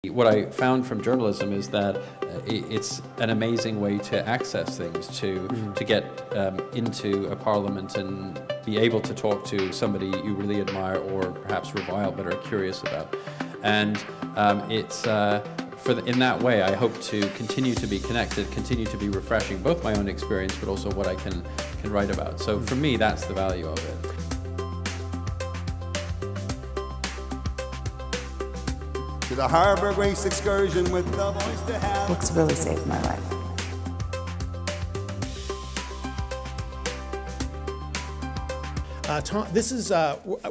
What I found from journalism is that it's an amazing way to access things, to get into a parliament and be able to talk to somebody you really admire or perhaps revile but are curious about. And in that way, I hope to continue to be connected, continue to be refreshing, both my own experience but also what I can write about. So for me, that's the value of it. To the Harbour Grace excursion with the voice to have. Books really saved my life.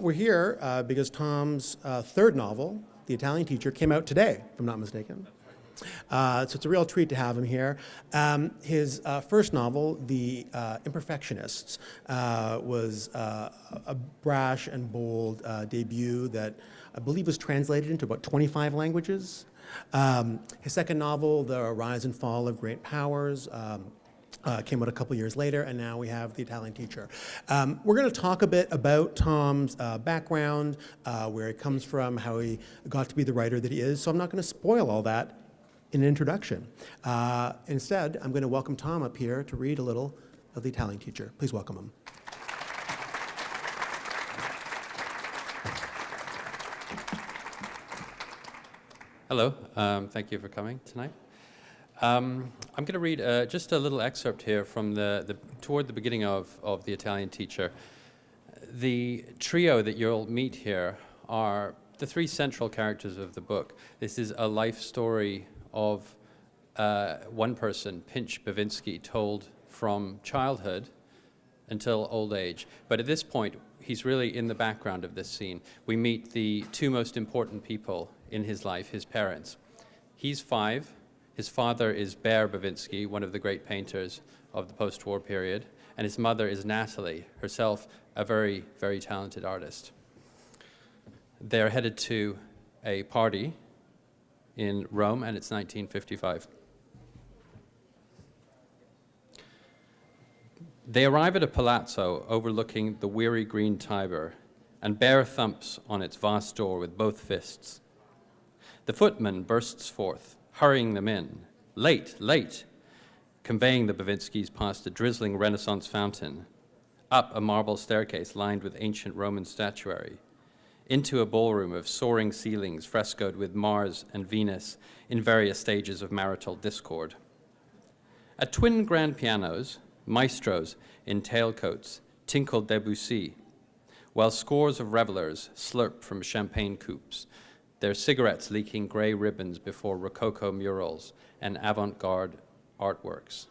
We're here because Tom's third novel, The Italian Teacher, came out today, if I'm not mistaken. So it's a real treat to have him here. His first novel, The Imperfectionists, was a brash and bold debut that I believe was translated into about 25 languages. His second novel, The Rise and Fall of Great Powers, came out a couple years later, and now we have The Italian Teacher. We're going to talk a bit about Tom's background, where he comes from, how he got to be the writer that he is, so I'm not going to spoil all that in an introduction. Instead, I'm going to welcome Tom up here to read a little of The Italian Teacher. Please welcome him. Hello, thank you for coming tonight. I'm going to read just a little excerpt here from toward the beginning of The Italian Teacher. The trio that you'll meet here are the three central characters of the book. This is a life story of one person, Pinch Bavinski, told from childhood until old age. But at this point, he's really in the background of this scene. We meet the two most important people in his life, his parents. He's 5. His father is Bear Bavinski, one of the great painters of the post-war period, and his mother is Natalie, herself a very, very talented artist. They're headed to a party in Rome, and it's 1955. They arrive at a palazzo overlooking the weary green Tiber, and Bear thumps on its vast door with both fists. The footman bursts forth, hurrying them in. Late, late, conveying the Bavinskis past a drizzling Renaissance fountain, up a marble staircase lined with ancient Roman statuary, into a ballroom of soaring ceilings frescoed with Mars and Venus in various stages of marital discord. At twin grand pianos, maestros in tailcoats tinkled Debussy, while scores of revelers slurped from champagne coupes, their cigarettes leaking gray ribbons before Rococo murals and avant-garde artworks.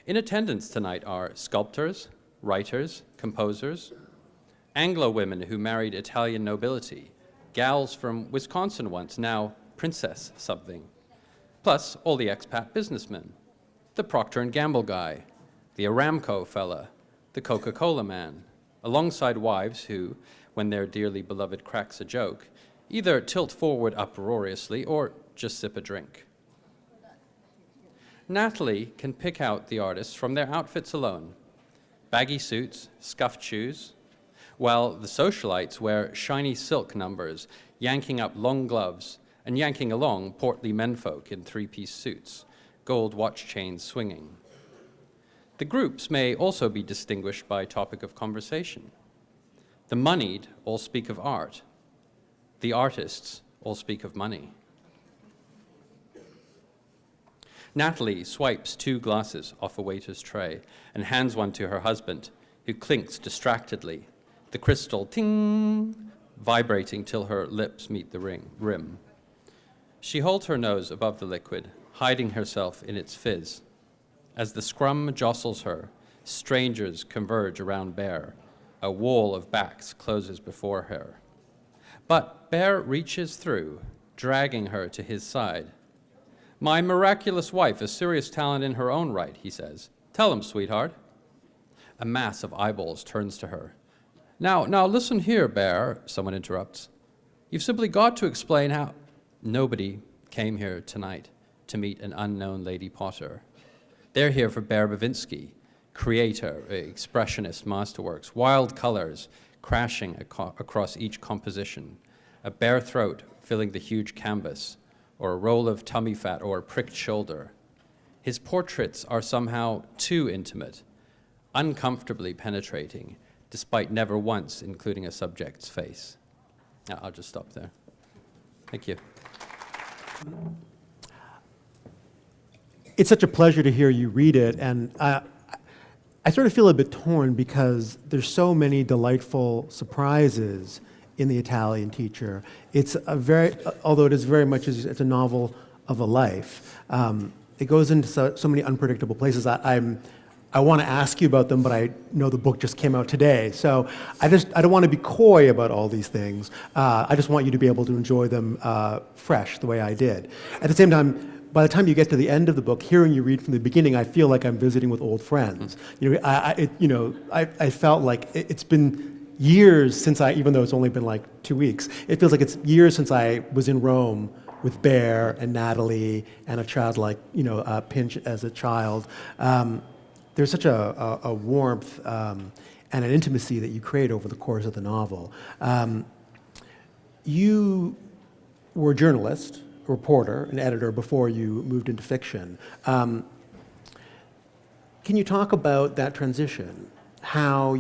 In attendance tonight are sculptors, writers, composers, Anglo women who married Italian nobility, gals from Wisconsin once, now princess something, plus all the expat businessmen, the Procter & Gamble guy, the Aramco fella, the Coca-Cola man, alongside wives who, when their dearly beloved cracks a joke, either tilt forward uproariously or just sip a drink. Natalie can pick out the artists from their outfits alone. Baggy suits, scuffed shoes, while the socialites wear shiny silk numbers, yanking up long gloves and yanking along portly menfolk in three-piece suits, gold watch chains swinging. The groups may also be distinguished by topic of conversation. The moneyed all speak of art. The artists all speak of money. Natalie swipes 2 glasses off a waiter's tray and hands one to her husband, who clinks distractedly, the crystal ting vibrating till her lips meet the rim. She holds her nose above the liquid, hiding herself in its fizz. As the scrum jostles her, strangers converge around Bear. A wall of backs closes before her. But Bear reaches through, dragging her to his side. "My miraculous wife, a serious talent in her own right," he says. "Tell him, sweetheart." A mass of eyeballs turns to her. Now listen here, Bear," someone interrupts. "You've simply got to explain how—" Nobody came here tonight to meet an unknown Lady Potter. They're here for Bear Bavinski, creator, expressionist masterworks, wild colors crashing across each composition, a bare throat filling the huge canvas, or a roll of tummy fat, or a pricked shoulder. His portraits are somehow too intimate, uncomfortably penetrating, despite never once including a subject's face. Now, I'll just stop there. Thank you. It's such a pleasure to hear you read it, and I sort of feel a bit torn because there's so many delightful surprises in The Italian Teacher. It's although it is very much, it's a novel of a life. It goes into so many unpredictable places. I want to ask you about them, but I know the book just came out today. So I don't want to be coy about all these things. I just want you to be able to enjoy them fresh, the way I did. At the same time, by the time you get to the end of the book, hearing you read from the beginning, I feel like I'm visiting with old friends. I felt like it's been years since even though it's only been like 2 weeks, it feels like it's years since I was in Rome with Bear and Natalie and a child like, Pinch as a child. There's such a warmth and an intimacy that you create over the course of the novel. You were a journalist, a reporter, an editor before you moved into fiction. Can you talk about that transition? How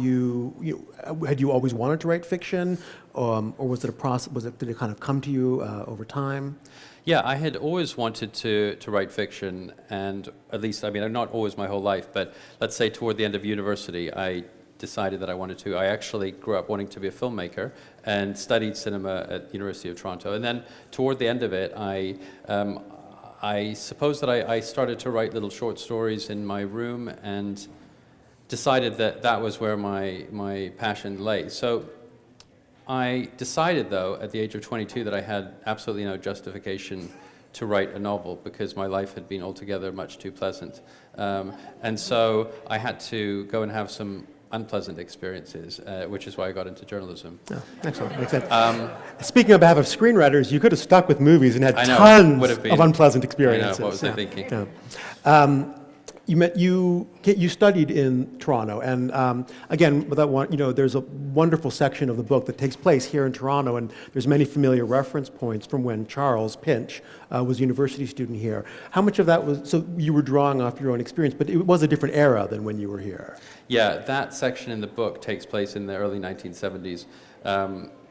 had you always wanted to write fiction, or was it a process? Did it kind of come to you over time? Yeah, I had always wanted to write fiction, and at least, not always my whole life, but let's say toward the end of university, I decided that I wanted to. I actually grew up wanting to be a filmmaker and studied cinema at the University of Toronto. And then toward the end of it, I suppose that I started to write little short stories in my room and decided that was where my passion lay. So I decided, though, at the age of 22 that I had absolutely no justification to write a novel because my life had been altogether much too pleasant. And so I had to go and have some unpleasant experiences, which is why I got into journalism. Oh, excellent. Makes sense. Speaking on behalf of screenwriters, you could have stuck with movies and had tons of unpleasant experiences. I know, what was I thinking? Yeah. You studied in Toronto, and again, there's a wonderful section of the book that takes place here in Toronto, and there's many familiar reference points from when Charles Pinch was a university student here. How much of that was, so you were drawing off your own experience, but it was a different era than when you were here? Yeah, that section in the book takes place in the early 1970s,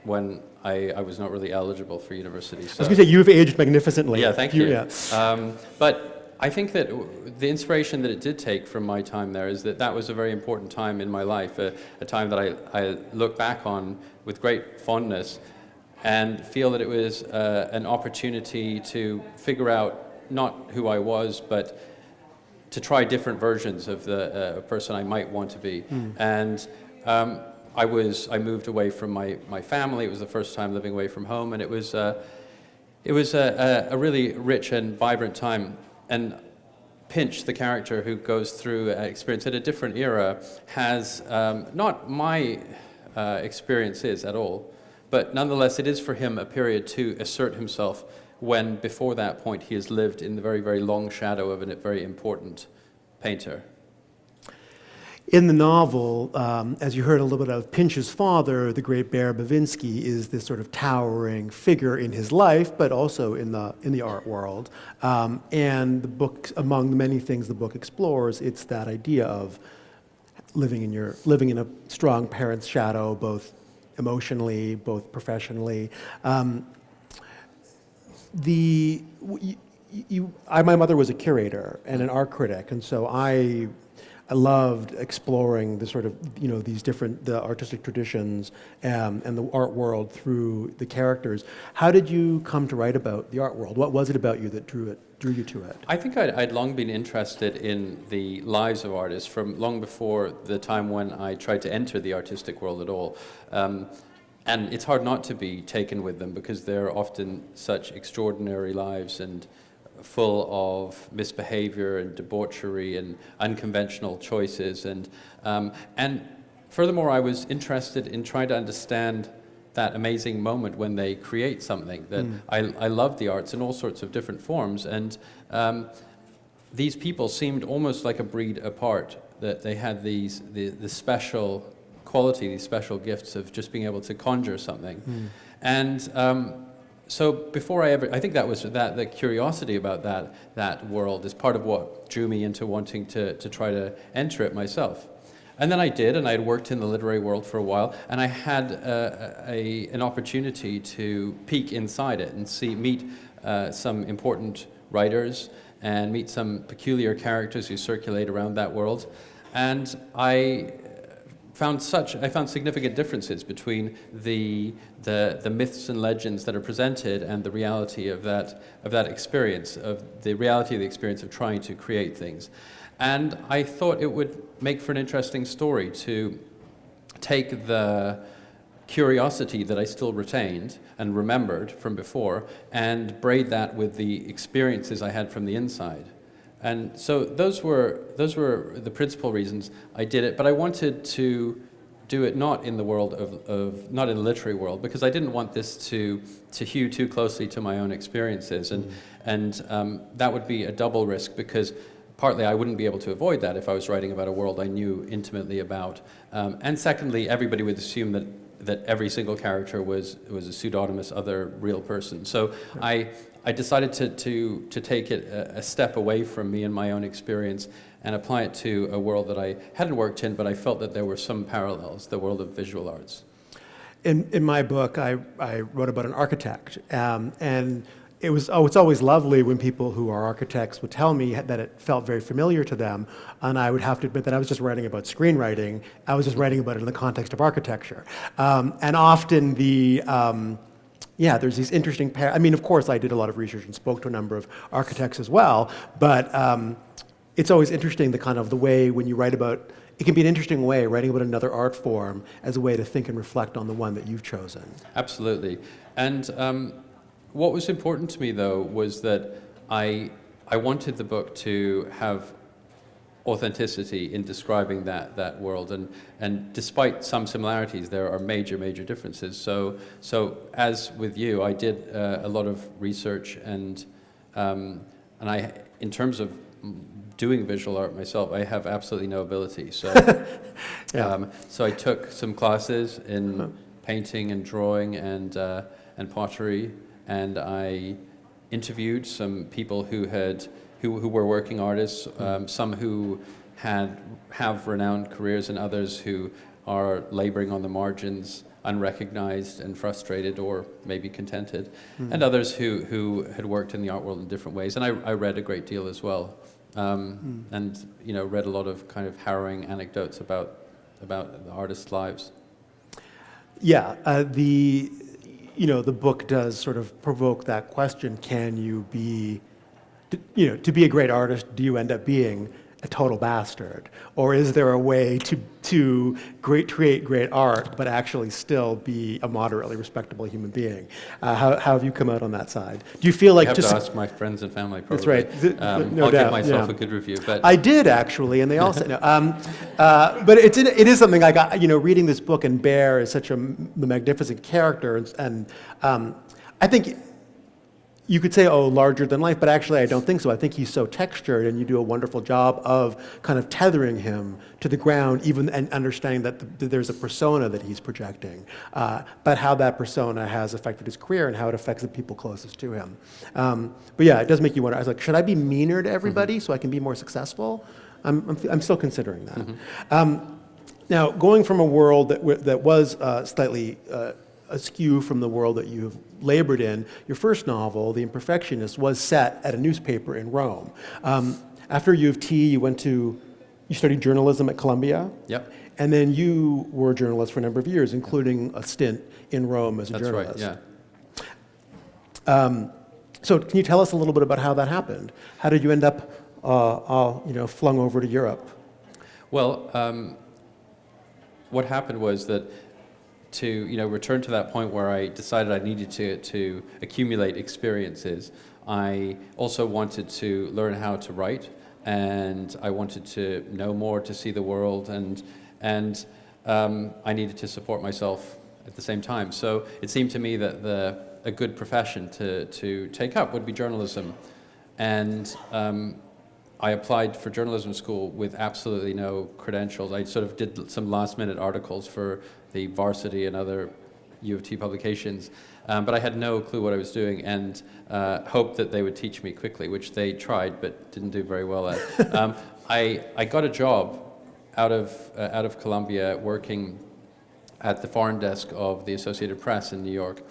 when I was not really eligible for university. So. I was going to say, you've aged magnificently. Yeah, thank you. Yeah. But I think that the inspiration that it did take from my time there is that was a very important time in my life, a time that I look back on with great fondness and feel that it was an opportunity to figure out not who I was, but to try different versions of the person I might want to be. And I moved away from my family. It was the first time living away from home, and it was a really rich and vibrant time. And Pinch, the character who goes through an experience at a different era, has not my experiences at all, but nonetheless it is for him a period to assert himself when before that point he has lived in the very, very long shadow of a very important painter. In the novel, as you heard a little bit of, Pinch's father, the great Bear Bavinski, is this sort of towering figure in his life, but also in the art world. And the book, among the many things the book explores, it's that idea of living in a strong parent's shadow, both emotionally, both professionally. My mother was a curator and an art critic, and so I loved exploring the sort of, these different, the artistic traditions and the art world through the characters. How did you come to write about the art world? What was it about you that drew you to it? I think I'd long been interested in the lives of artists from long before the time when I tried to enter the artistic world at all. And it's hard not to be taken with them because they're often such extraordinary lives and full of misbehavior and debauchery and unconventional choices. And furthermore, I was interested in trying to understand that amazing moment when they create something. That I love the arts in all sorts of different forms, and these people seemed almost like a breed apart, that they had the special quality, these special gifts of just being able to conjure something. And so before I think that was the curiosity about that world is part of what drew me into wanting to try to enter it myself. And then I did, and I had worked in the literary world for a while, and I had an opportunity to peek inside it and meet some important writers and meet some peculiar characters who circulate around that world. And I found significant differences between the myths and legends that are presented and the reality of that experience, of the reality of the experience of trying to create things. And I thought it would make for an interesting story to take the curiosity that I still retained and remembered from before and braid that with the experiences I had from the inside. And so those were the principal reasons I did it, but I wanted to do it not in the world not in the literary world, because I didn't want this to hew too closely to my own experiences, and that would be a double risk, because partly I wouldn't be able to avoid that if I was writing about a world I knew intimately about, and secondly, everybody would assume that every single character was a pseudonymous other real person. So I decided to take it a step away from me and my own experience and apply it to a world that I hadn't worked in, but I felt that there were some parallels, the world of visual arts. In my book, I wrote about an architect, and it's always lovely when people who are architects would tell me that it felt very familiar to them, and I would have to admit that I was just writing about screenwriting. I was just writing about it in the context of architecture, and often there's these interesting I mean, of course, I did a lot of research and spoke to a number of architects as well, but it's always interesting the way when you write about, it can be an interesting way, writing about another art form as a way to think and reflect on the one that you've chosen. Absolutely. And what was important to me, though, was that I wanted the book to have authenticity in describing that world, and despite some similarities, there are major differences. So as with you, I did a lot of research, and I, in terms of doing visual art myself, I have absolutely no ability. So so I took some classes in painting and drawing and pottery, and I interviewed some people who were working artists, some who have renowned careers, and others who are laboring on the margins, unrecognized and frustrated, or maybe contented, and others who had worked in the art world in different ways. And I read a great deal as well, and read a lot of kind of harrowing anecdotes about the artists' lives. Yeah, the book does sort of provoke that question: can you be, to be a great artist, do you end up being a total bastard? Or is there a way to create great art, but actually still be a moderately respectable human being? How have you come out on that side? Do you feel like I have to ask my friends and family, probably. That's right. No I'll doubt, give myself a good review. But I did, actually, and they all said no. But it is something I got, reading this book, and Bear is such a magnificent character, and I think you could say, larger than life, but actually I don't think so. I think he's so textured, and you do a wonderful job of kind of tethering him to the ground, and understanding that there's a persona that he's projecting, but how that persona has affected his career and how it affects the people closest to him. But yeah, it does make you wonder. I was like, should I be meaner to everybody so I can be more successful? I'm still considering that. Now, going from a world that was slightly askew from the world that you've labored in, your first novel, The Imperfectionists, was set at a newspaper in Rome. After U of T, you studied journalism at Columbia. Yep. And then you were a journalist for a number of years, including a stint in Rome as a journalist. That's right, yeah. So can you tell us a little bit about how that happened? How did you end up flung over to Europe? Well, what happened was that to return to that point where I decided I needed to accumulate experiences, I also wanted to learn how to write, and I wanted to know more, to see the world, and I needed to support myself at the same time. So it seemed to me that a good profession to take up would be journalism, and I applied for journalism school with absolutely no credentials. I sort of did some last-minute articles for the Varsity and other U of T publications, But I had no clue what I was doing, and hoped that they would teach me quickly, which they tried but didn't do very well at. I got a job out of Columbia working at the foreign desk of the Associated Press in New York,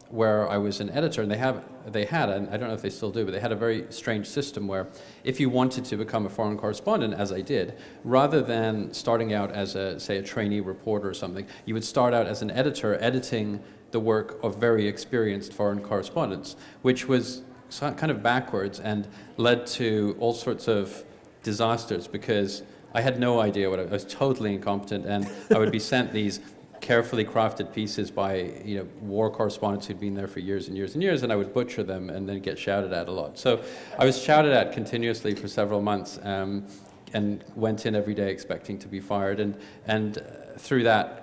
where I was an editor, and they had, and I don't know if they still do, but they had a very strange system where if you wanted to become a foreign correspondent, as I did, rather than starting out as say a trainee reporter or something, you would start out as an editor editing the work of very experienced foreign correspondents, which was kind of backwards and led to all sorts of disasters, because I had no idea I was totally incompetent, and I would be sent these carefully crafted pieces by war correspondents who'd been there for years and years and years, and I would butcher them and then get shouted at a lot. So I was shouted at continuously for several months, and went in every day expecting to be fired, and through that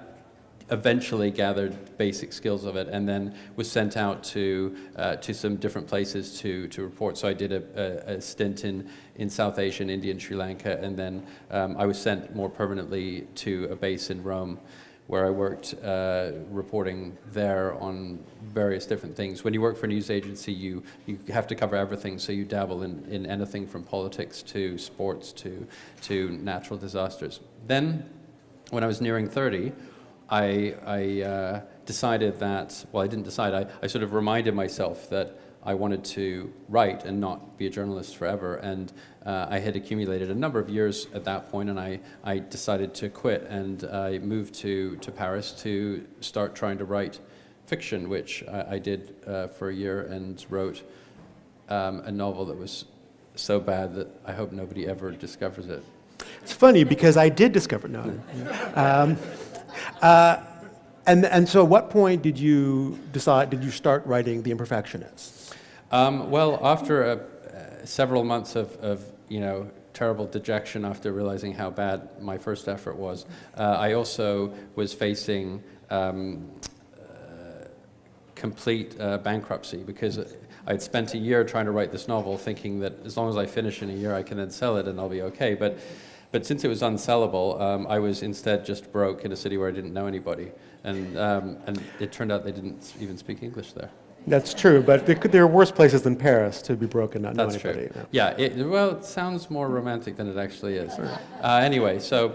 eventually gathered basic skills of it, and then was sent out to some different places to report. So I did a stint in South Asia, in India and Sri Lanka, and then I was sent more permanently to a base in Rome, where I worked reporting there on various different things. When you work for a news agency, you have to cover everything, so you dabble in anything from politics to sports to natural disasters. Then, when I was nearing 30, I decided that, well, I didn't decide, I sort of reminded myself that I wanted to write and not be a journalist forever, and I had accumulated a number of years at that point, and I decided to quit, and I moved to Paris to start trying to write fiction, which I did for a year, and wrote a novel that was so bad that I hope nobody ever discovers it. It's funny because I did discover And so at what point did you start writing The Imperfectionists? Well, after several months of terrible dejection after realizing how bad my first effort was, I also was facing complete bankruptcy, because I'd spent a year trying to write this novel thinking that as long as I finish in a year I can then sell it and I'll be okay. But since it was unsellable, I was instead just broke in a city where I didn't know anybody. And it turned out they didn't even speak English there. That's true, but there are worse places than Paris to be broke and not know anybody. That's true. Yeah, it sounds more romantic than it actually is. Anyway, so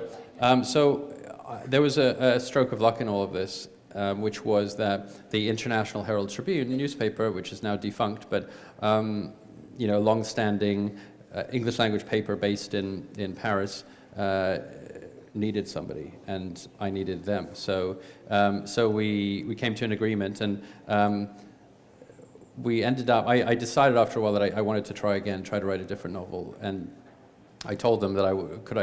there was a stroke of luck in all of this, which was that the International Herald Tribune newspaper, which is now defunct, but long-standing English language paper based in Paris, needed somebody, and I needed them. So we came to an agreement, and we ended up, I decided after a while that I wanted to try to write a different novel, and I told them that I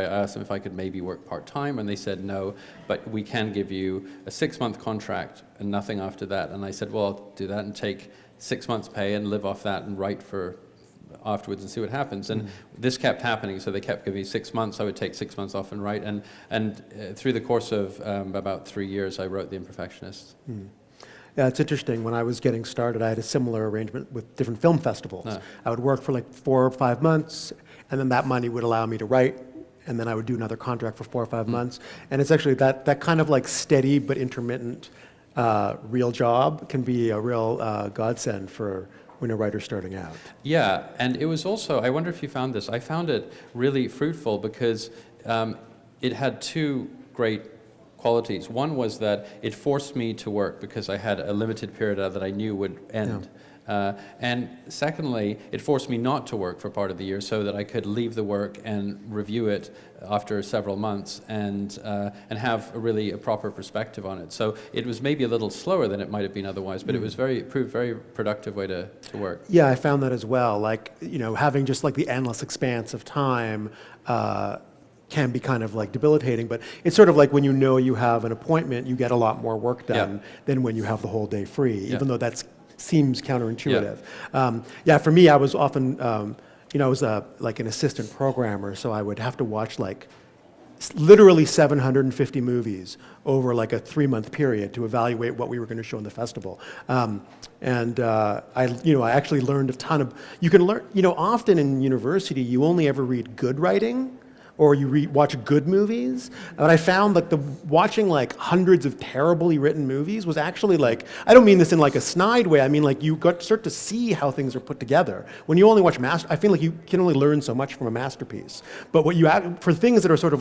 asked them if I could maybe work part-time, and they said no, but we can give you a 6-month contract and nothing after that. And I said, well, I'll do that and take 6 months pay and live off that and write for afterwards and see what happens. And this kept happening, so they kept giving me 6 months. I would take 6 months off and write, and through the course of about 3 years, I wrote The Imperfectionists. Yeah, it's interesting. When I was getting started, I had a similar arrangement with different film festivals. I would work for like 4 or 5 months, and then that money would allow me to write, and then I would do another contract for 4 or 5 months. And it's actually that kind of like steady but intermittent real job can be a real godsend for when a writer's starting out. Yeah, and it was also, I wonder if you found this, I found it really fruitful because it had two great qualities. One was that it forced me to work because I had a limited period that I knew would end. And secondly, it forced me not to work for part of the year so that I could leave the work and review it after several months and have a proper perspective on it. So it was maybe a little slower than it might have been otherwise, but it was proved very productive way to work. Yeah, I found that as well. Like, having just like the endless expanse of time can be kind of like debilitating, but it's sort of like when you have an appointment, you get a lot more work done than when you have the whole day free, even though that seems counterintuitive. For me, I was often, I was like an assistant programmer, so I would have to watch like literally 750 movies over like a 3-month period to evaluate what we were going to show in the festival. I actually learned a ton of, you can learn, often in university, you only ever read good writing, or you watch good movies. But I found like watching like hundreds of terribly written movies was actually like, I don't mean this in like a snide way, I mean like you start to see how things are put together. When you only watch I feel like you can only learn so much from a masterpiece. But for things that are sort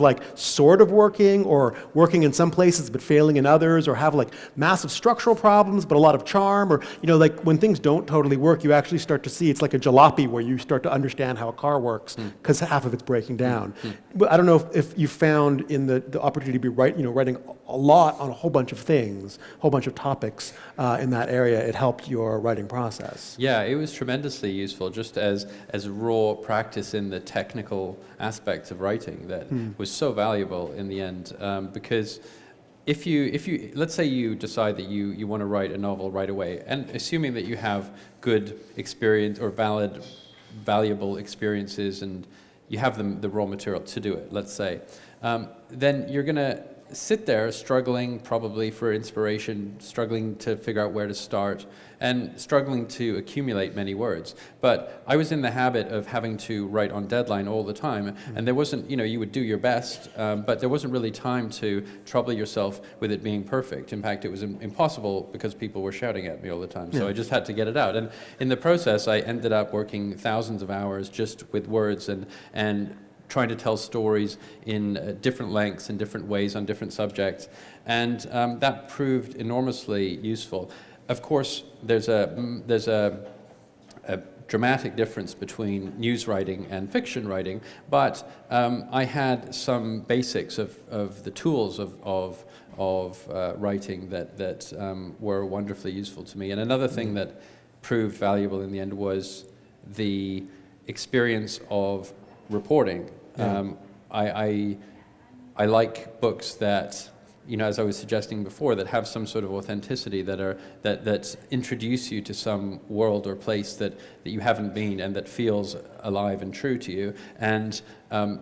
of working, or working in some places but failing in others, or have like massive structural problems but a lot of charm, or like when things don't totally work, you actually start to see it's like a jalopy where you start to understand how a car works because half of it's breaking down. But I don't know if you found in the opportunity to be writing a lot on a whole bunch of things, a whole bunch of topics in that area, it helped your writing process. Yeah, it was tremendously useful, just as raw practice in the technical aspects of writing that was so valuable in the end, because if you let's say you decide that you want to write a novel right away, and assuming that you have good experience or valuable experiences, and you have the raw material to do it, let's say, then you're going to sit there struggling probably for inspiration, struggling to figure out where to start, and struggling to accumulate many words. But I was in the habit of having to write on deadline all the time, and there wasn't, you would do your best, but there wasn't really time to trouble yourself with it being perfect. In fact, it was impossible because people were shouting at me all the time, so I just had to get it out. And in the process, I ended up working thousands of hours just with words and trying to tell stories in different lengths and different ways on different subjects, and that proved enormously useful. Of course, there's a dramatic difference between news writing and fiction writing, but I had some basics of the tools of writing that were wonderfully useful to me. And another thing that proved valuable in the end was the experience of reporting. Yeah. I like books that, as I was suggesting before, that have some sort of authenticity, that introduce you to some world or place that you haven't been, and that feels alive and true to you. And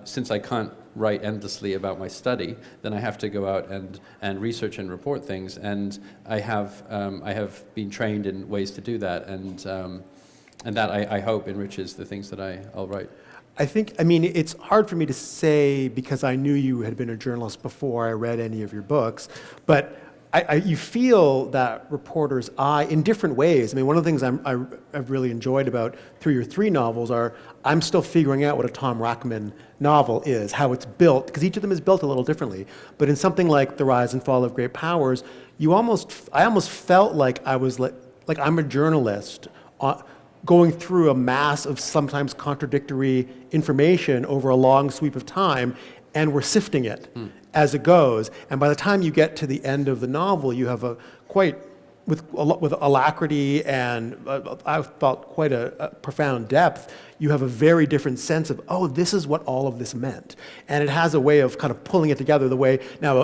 since I can't write endlessly about my study, then I have to go out and research and report things. And I have been trained in ways to do that, and that I hope enriches the things that I'll write. I mean, it's hard for me to say because I knew you had been a journalist before I read any of your books, but you feel that reporter's eye in different ways. I mean, one of the things I've really enjoyed about through your 3 novels are I'm still figuring out what a Tom Rachman novel is, how it's built, because each of them is built a little differently. But in something like The Rise and Fall of Great Powers, I almost felt like I was like I'm a journalist going through a mass of sometimes contradictory information over a long sweep of time, and we're sifting it as it goes. And by the time you get to the end of the novel, you have with alacrity and I felt quite a profound depth, you have a very different sense of, oh, this is what all of this meant. And it has a way of kind of pulling it together the way, now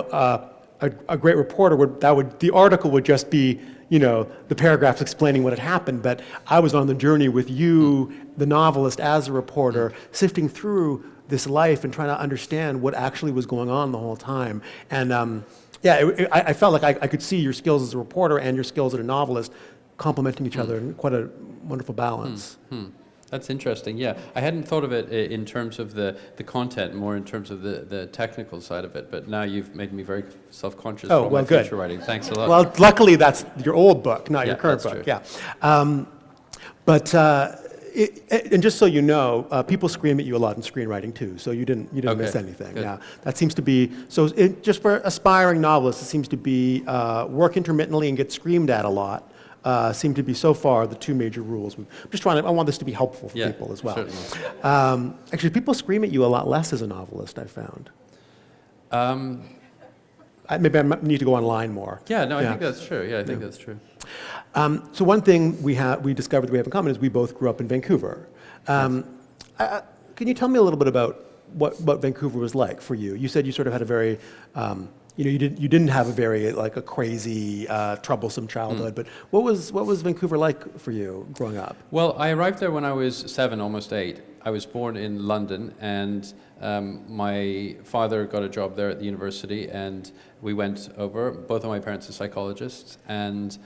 a great reporter the article would just be, the paragraphs explaining what had happened, but I was on the journey with you, the novelist, as a reporter, sifting through this life and trying to understand what actually was going on the whole time. And I felt like I could see your skills as a reporter and your skills as a novelist complementing each other in quite a wonderful balance. That's interesting. Yeah, I hadn't thought of it in terms of the content, more in terms of the technical side of it. But now you've made me very self-conscious for all my future writing. Thanks a lot. Well, luckily that's your old book, not your current book. True. Yeah. And just so you know, people scream at you a lot in screenwriting too, so you didn't miss anything. Good. Yeah, that seems to be just for aspiring novelists. It seems to be work intermittently and get screamed at a lot. Seem to be so far the 2 major rules. I want this to be helpful for people as well. Certainly. Actually, people scream at you a lot less as a novelist, I found. Maybe I need to go online more. Yeah, no, I think that's true. Yeah, I think that's true. So one thing we discovered that we have in common is we both grew up in Vancouver. Can you tell me a little bit about what Vancouver was like for you? You said you sort of had a very you didn't have a very a crazy, troublesome childhood. But what was Vancouver like for you growing up? Well, I arrived there when I was 7, almost 8. I was born in London, and my father got a job there at the university, and we went over. Both of my parents are psychologists, and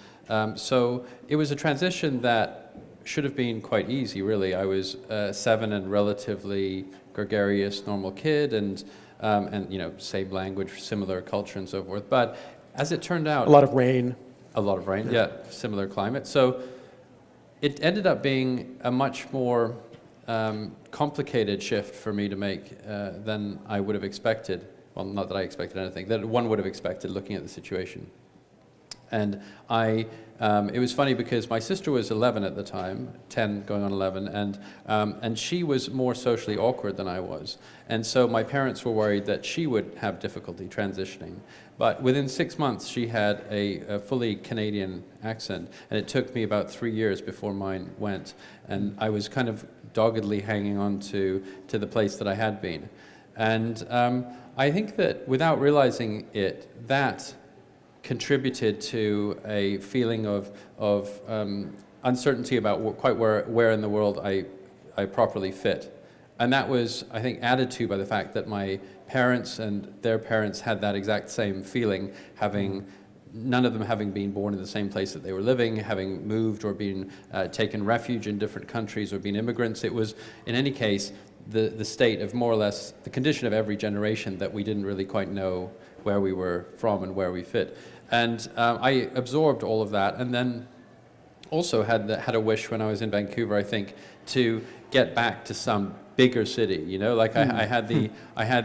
so it was a transition that should have been quite easy, really. I was 7 and relatively gregarious, normal kid, and same language, similar culture, and so forth. But as it turned out, A lot of rain. a lot of rain, yeah, similar climate. So it ended up being a much more complicated shift for me to make than I would have expected. Well, not that I expected anything, that one would have expected looking at the situation. And it was funny because my sister was 11 at the time, 10 going on 11, and she was more socially awkward than I was. And so my parents were worried that she would have difficulty transitioning. But within 6 months, she had a fully Canadian accent, and it took me about 3 years before mine went. And I was kind of doggedly hanging on to the place that I had been. And I think that without realizing it, that contributed to a feeling of uncertainty about quite where in the world I properly fit. And that was, I think, added to by the fact that my parents and their parents had that exact same feeling, none of them having been born in the same place that they were living, having moved or been taken refuge in different countries or been immigrants. It was, in any case, the state of more or less the condition of every generation that we didn't really quite know where we were from and where we fit. And I absorbed all of that, and then also had a wish when I was in Vancouver, I think, to get back to some bigger city. You know, like I had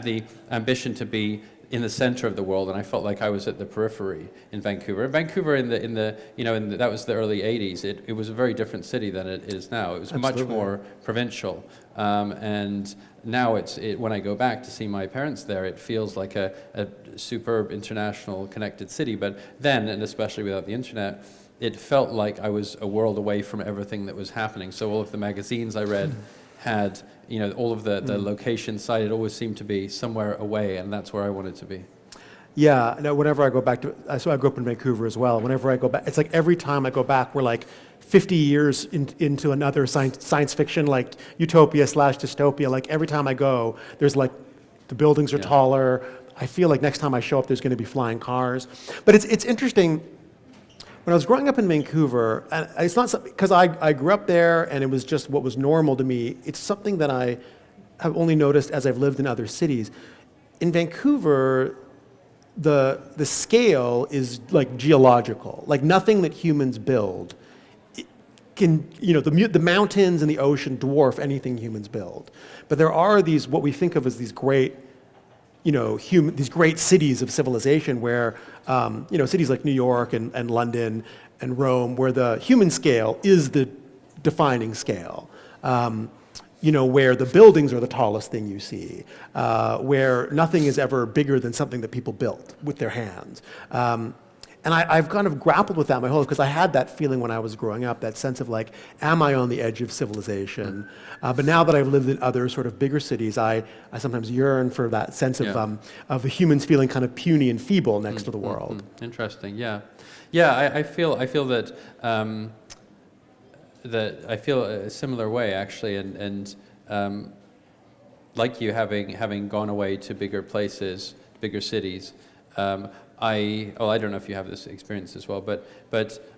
the ambition to be in the center of the world, and I felt like I was at the periphery in Vancouver. Vancouver in the that was the early '80s. It was a very different city than it is now. It was Absolutely. much more provincial, and now when I go back to see my parents there, it feels like a superb international connected city. But then, and especially without the internet, it felt like I was a world away from everything that was happening. So all of the magazines I read had, all of the locations cited always seemed to be somewhere away, and that's where I wanted to be. Yeah, no, whenever I go back so I grew up in Vancouver as well. Whenever I go back, it's like every time I go back, we're like 50 years into another science fiction, like utopia/dystopia. Like every time I go, there's like, the buildings are taller. I feel like next time I show up, there's going to be flying cars. But it's interesting. When I was growing up in Vancouver, and it's not because I grew up there and it was just what was normal to me. It's something that I have only noticed as I've lived in other cities. In Vancouver, the scale is like geological. Like nothing that humans build can, the mountains and the ocean dwarf anything humans build. But there are these, what we think of as these great, these great cities of civilization where, cities like New York and London and Rome, where the human scale is the defining scale. Where the buildings are the tallest thing you see, where nothing is ever bigger than something that people built with their hands. And I've kind of grappled with that my whole life, because I had that feeling when I was growing up, that sense of like, am I on the edge of civilization? But now that I've lived in other sort of bigger cities, I sometimes yearn for that sense of the humans feeling kind of puny and feeble next to the world. Interesting, yeah. Yeah, I feel that that I feel a similar way, actually, and like you, having gone away to bigger places, bigger cities, I don't know if you have this experience as well, but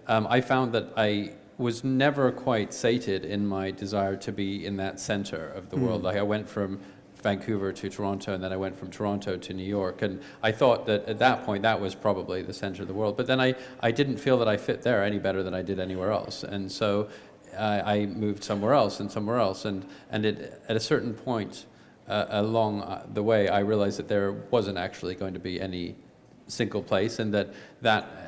I found that I was never quite sated in my desire to be in that center of the world. Like I went from Vancouver to Toronto, and then I went from Toronto to New York, and I thought that at that point that was probably the center of the world. But then I didn't feel that I fit there any better than I did anywhere else, and so I moved somewhere else, and at a certain point along the way, I realized that there wasn't actually going to be any single place, and that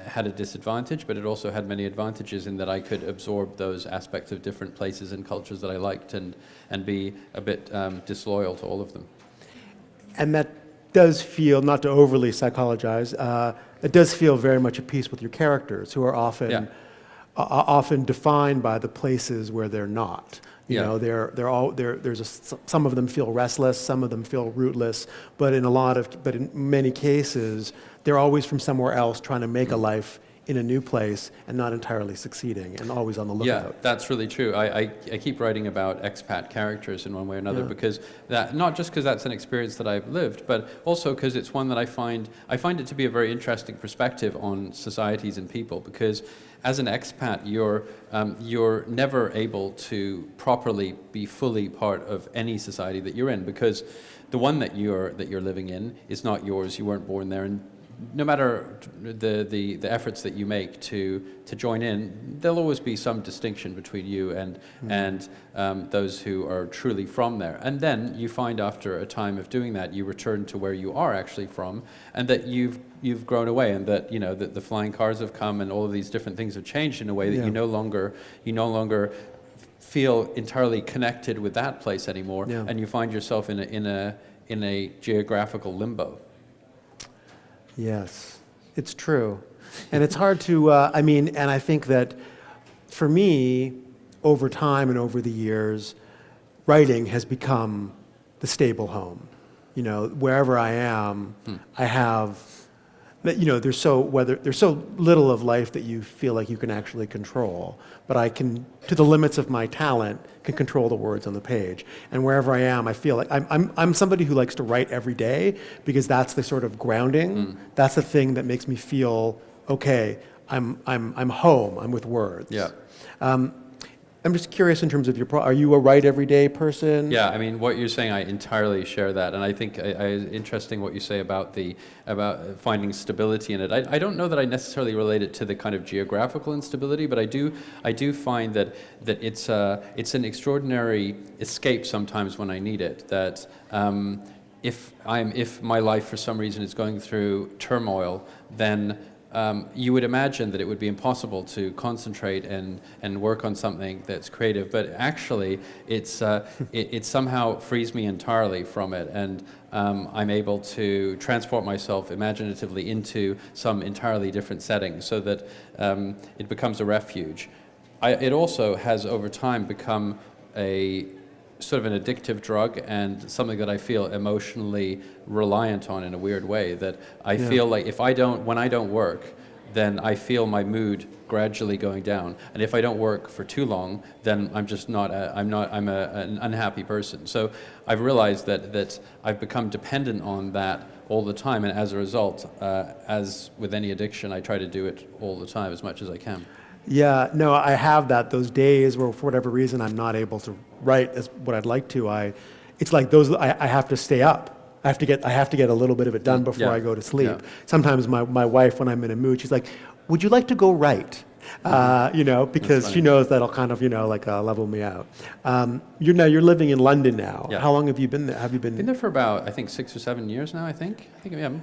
had a disadvantage, but it also had many advantages in that I could absorb those aspects of different places and cultures that I liked, and be a bit disloyal to all of them. And that does feel, not to overly psychologize, it does feel very much at peace with your characters, who are often defined by the places where they're not. Some of them feel restless, some of them feel rootless, but in many cases, they're always from somewhere else trying to make a life in a new place and not entirely succeeding and always on the lookout. Yeah, that's really true. I keep writing about expat characters in one way or another because that, not just because that's an experience that I've lived, but also because it's one that I find it to be a very interesting perspective on societies and people, because as an expat, you're never able to properly be fully part of any society that you're in, because the one that you're living in is not yours. You weren't born there, and no matter the efforts that you make to join in, there'll always be some distinction between you and those who are truly from there. And then you find after a time of doing that, you return to where you are actually from, and that you've grown away, and that that the flying cars have come, and all of these different things have changed in a way that you no longer feel entirely connected with that place anymore, and you find yourself in a geographical limbo. Yes, it's true. And it's hard to, and I think that for me, over time and over the years, writing has become the stable home. Wherever I am, I have, there's so little of life that you feel like you can actually control, but I can, to the limits of my talent, can control the words on the page. And wherever I am, I feel like I'm somebody who likes to write every day, because that's the sort of grounding. That's the thing that makes me feel okay. I'm home. I'm with words. Yeah. I'm just curious in terms of are you a write every day person? Yeah, I mean, what you're saying, I entirely share that, and I think it's interesting what you say about finding stability in it. I don't know that I necessarily relate it to the kind of geographical instability, but I do find that it's an extraordinary escape sometimes when I need it. That if my life for some reason is going through turmoil, then you would imagine that it would be impossible to concentrate and work on something that's creative, but actually it somehow frees me entirely from it, and I'm able to transport myself imaginatively into some entirely different setting, so that it becomes a refuge. It also has over time become a sort of an addictive drug, and something that I feel emotionally reliant on in a weird way, that I feel like when I don't work, then I feel my mood gradually going down, and if I don't work for too long, then I'm just not I'm an unhappy person. So I've realized that I've become dependent on that all the time, and as a result, as with any addiction, I try to do it all the time as much as I can. Yeah, no, I have those days where for whatever reason I'm not able to write as what I'd like to. It's like I have to stay up. I have to get a little bit of it done before I go to sleep. Yeah. Sometimes my wife, when I'm in a mood, she's like, "Would you like to go write?" Because she knows that'll kind of level me out. You're living in London now. Yeah. How long have you been there? Have you been there for about, I think, 6 or 7 years now, I think,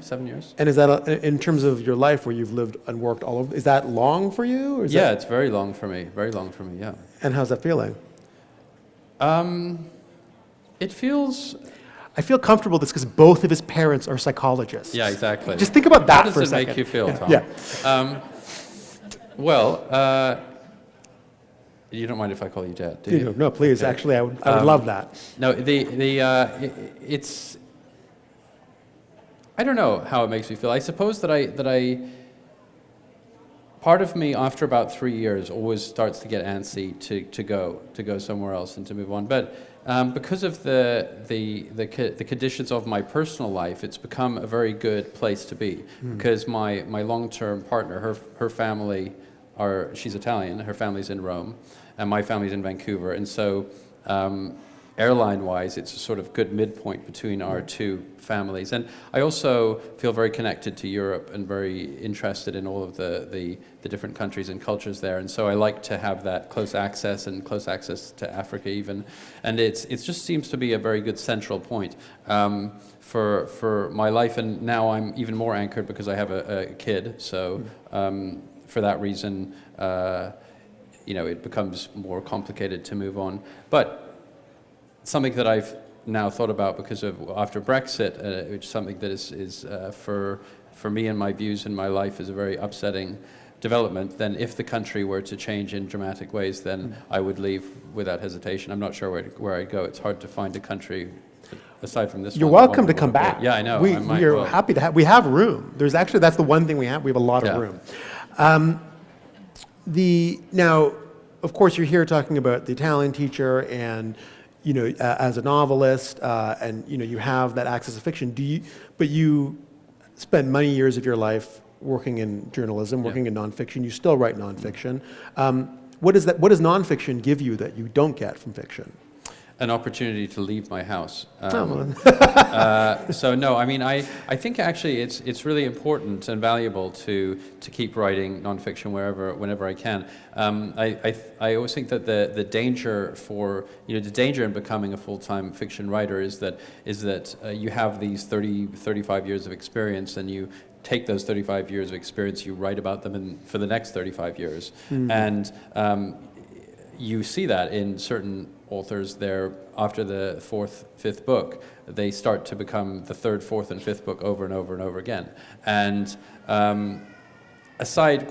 7 years. And is that in terms of your life where you've lived and worked all over, is that long for you? Or is It's very long for me, yeah. And how's that feeling? It feels... I feel comfortable with this because both of his parents are psychologists. Yeah, exactly. Just think about that How for a does it second. make you feel, Tom? Yeah. Well, you don't mind if I call you Dad, do you? No, please. Okay. Actually, I would love that. No, it's... I don't know how it makes me feel. I suppose that I part of me after about 3 years always starts to get antsy to go somewhere else and to move on. But because of the conditions of my personal life, it's become a very good place to be. Because my long-term partner, her family she's Italian, her family's in Rome, and my family's in Vancouver, and so airline-wise, it's a sort of good midpoint between our two families. And I also feel very connected to Europe and very interested in all of the different countries and cultures there. And so I like to have that close access to Africa even. And it just seems to be a very good central point for my life. And now I'm even more anchored because I have a kid. So for that reason, it becomes more complicated to move on. But something that I've now thought about because of after Brexit, which is something that is for me and my views in my life is a very upsetting development. Then if the country were to change in dramatic ways, then I would leave without hesitation. I'm not sure where I'd go. It's hard to find a country aside from this one. You're welcome to come back. Yeah, I know. We are happy to have. We have room. There's actually, that's the one thing we have. We have a lot of room. Now, of course, you're here talking about the Italian teacher, and as a novelist, and you have that access to fiction. But you spent many years of your life working in journalism, working in nonfiction. You still write nonfiction. What does nonfiction give you that you don't get from fiction? An opportunity to leave my house. Oh. So no, I mean, I think actually it's really important and valuable to keep writing nonfiction whenever I can. I always think that the danger the danger in becoming a full-time fiction writer is that you have these 35 years of experience, and you take those 35 years of experience, you write about them for the next 35 years, and you see that in certain authors. There, after the fourth, fifth book, they start to become the third, fourth, and fifth book over and over and over again. And aside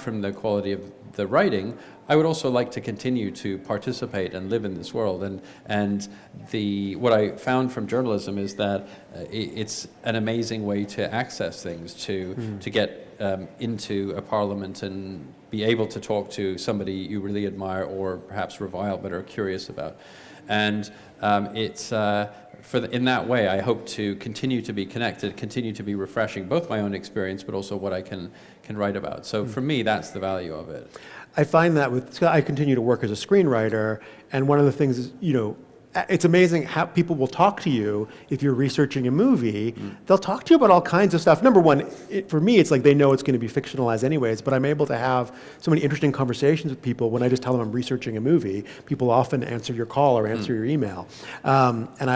from the quality of the writing, I would also like to continue to participate and live in this world. And what I found from journalism is that it's an amazing way to access things, to get into a parliament and be able to talk to somebody you really admire or perhaps revile but are curious about. And in that way, I hope to continue to be connected, continue to be refreshing, both my own experience but also what I can write about. So for me, that's the value of it. I find that I continue to work as a screenwriter, and one of the things is, it's amazing how people will talk to you if you're researching a movie. They'll talk to you about all kinds of stuff. Number one, for me, it's like they know it's going to be fictionalized anyways, but I'm able to have so many interesting conversations with people when I just tell them I'm researching a movie. People often answer your call or answer your email. And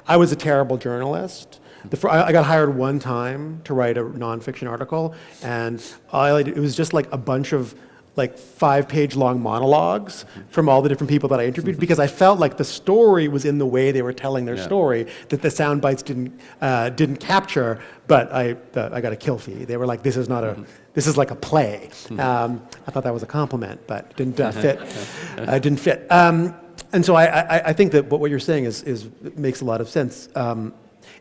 I was a terrible journalist. I got hired one time to write a nonfiction article, and it was just like a bunch of 5-page long monologues from all the different people that I interviewed, because I felt like the story was in the way they were telling their story that the sound bites didn't capture. But I got a kill fee. They were like, "This is not this is like a play." I thought that was a compliment, but it didn't fit. Didn't fit. And so I think that what you're saying makes a lot of sense.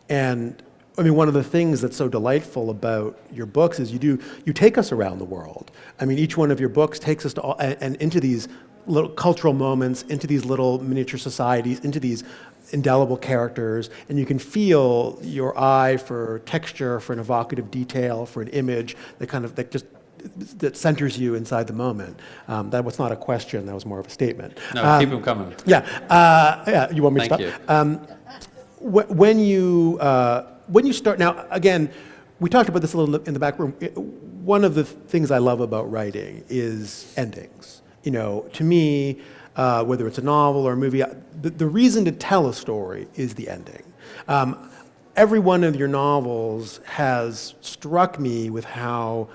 And I mean, one of the things that's so delightful about your books is you take us around the world. I mean, each one of your books takes us to and into these little cultural moments, into these little miniature societies, into these indelible characters, and you can feel your eye for texture, for an evocative detail, for an image that centers you inside the moment. That was not a question; that was more of a statement. No, keep them coming. Yeah. You want me to stop? Thank you. When you start, now again, we talked about this a little in the back room. One of the things I love about writing is endings. To me, whether it's a novel or a movie, the reason to tell a story is the ending. Every one of your novels has struck me with how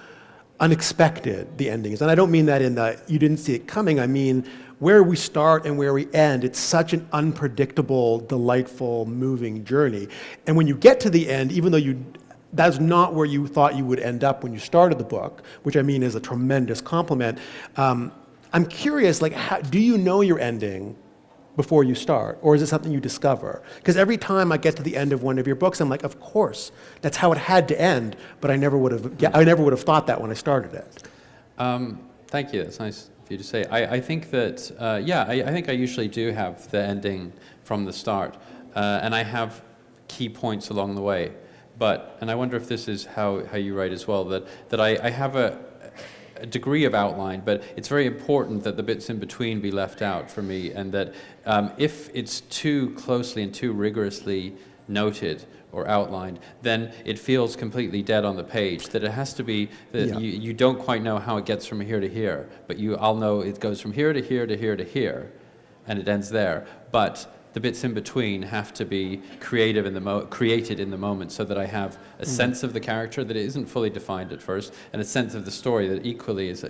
unexpected the ending is. And I don't mean that in the you didn't see it coming. I mean where we start and where we end. It's such an unpredictable, delightful, moving journey. And when you get to the end, even though that's not where you thought you would end up when you started the book, which I mean is a tremendous compliment. I'm curious, do you know your ending before you start, or is it something you discover? Because every time I get to the end of one of your books, I'm like, of course, that's how it had to end, but I never would have thought that when I started it. Thank you. That's nice for you to say. I think that I think I usually do have the ending from the start, and I have key points along the way. And I wonder if this is how you write as well. That I have a degree of outline, but it's very important that the bits in between be left out for me, and that if it's too closely and too rigorously noted or outlined, then it feels completely dead on the page. That it has to be that you don't quite know how it gets from here to here, but I'll know it goes from here to here to here to here, and it ends there. But the bits in between have to be created in the moment, so that I have a sense of the character that isn't fully defined at first, and a sense of the story that equally is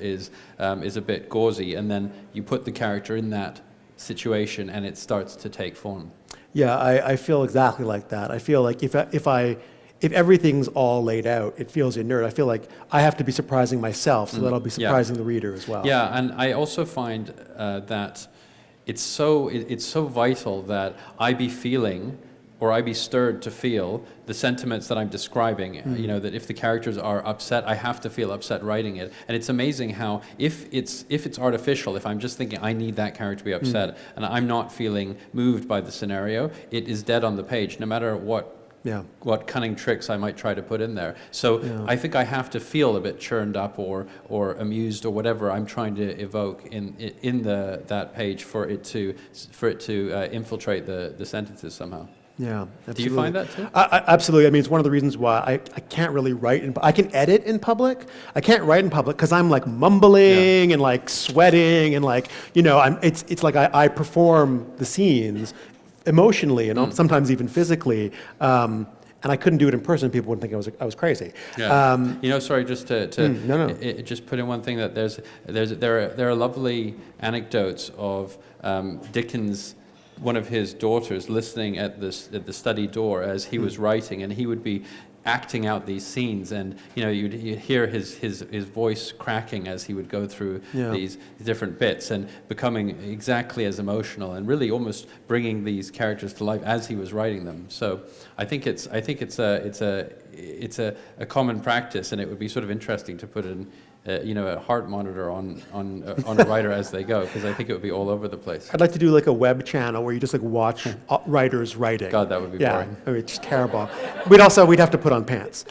a bit gauzy, and then you put the character in that situation and it starts to take form. Yeah, I feel exactly like that. I feel like if everything's all laid out, it feels inert. I feel like I have to be surprising myself, so that I'll be surprising the reader as well. Yeah, and I also find that it's so vital that I be feeling or I be stirred to feel the sentiments that I'm describing. You know, that if the characters are upset, I have to feel upset writing it. And it's amazing how if it's artificial, if I'm just thinking I need that character to be upset, and I'm not feeling moved by the scenario, it is dead on the page, no matter what cunning tricks I might try to put in there. So I think I have to feel a bit churned up or amused or whatever I'm trying to evoke in that page for it to infiltrate the sentences somehow. Yeah, absolutely. Do you find that too? Absolutely. I mean, it's one of the reasons why I can't really write I can edit in public. I can't write in public because I'm like mumbling and like sweating and like, you know, it's like I perform the scenes emotionally and sometimes even physically. And I couldn't do it in person. People would think I was crazy. Yeah. You know, sorry, just to No. just put in one thing, that there are lovely anecdotes of Dickens, one of his daughters, listening at the study door as he was writing, and he would be acting out these scenes, and you know you'd hear his voice cracking as he would go through these different bits and becoming exactly as emotional and really almost bringing these characters to life as he was writing them. So I think it's a common practice, and it would be sort of interesting to put in a heart monitor on a writer as they go, because I think it would be all over the place. I'd like to do like a web channel where you just like watch writers writing. God, that would be boring. I mean, it's terrible. We'd have to put on pants.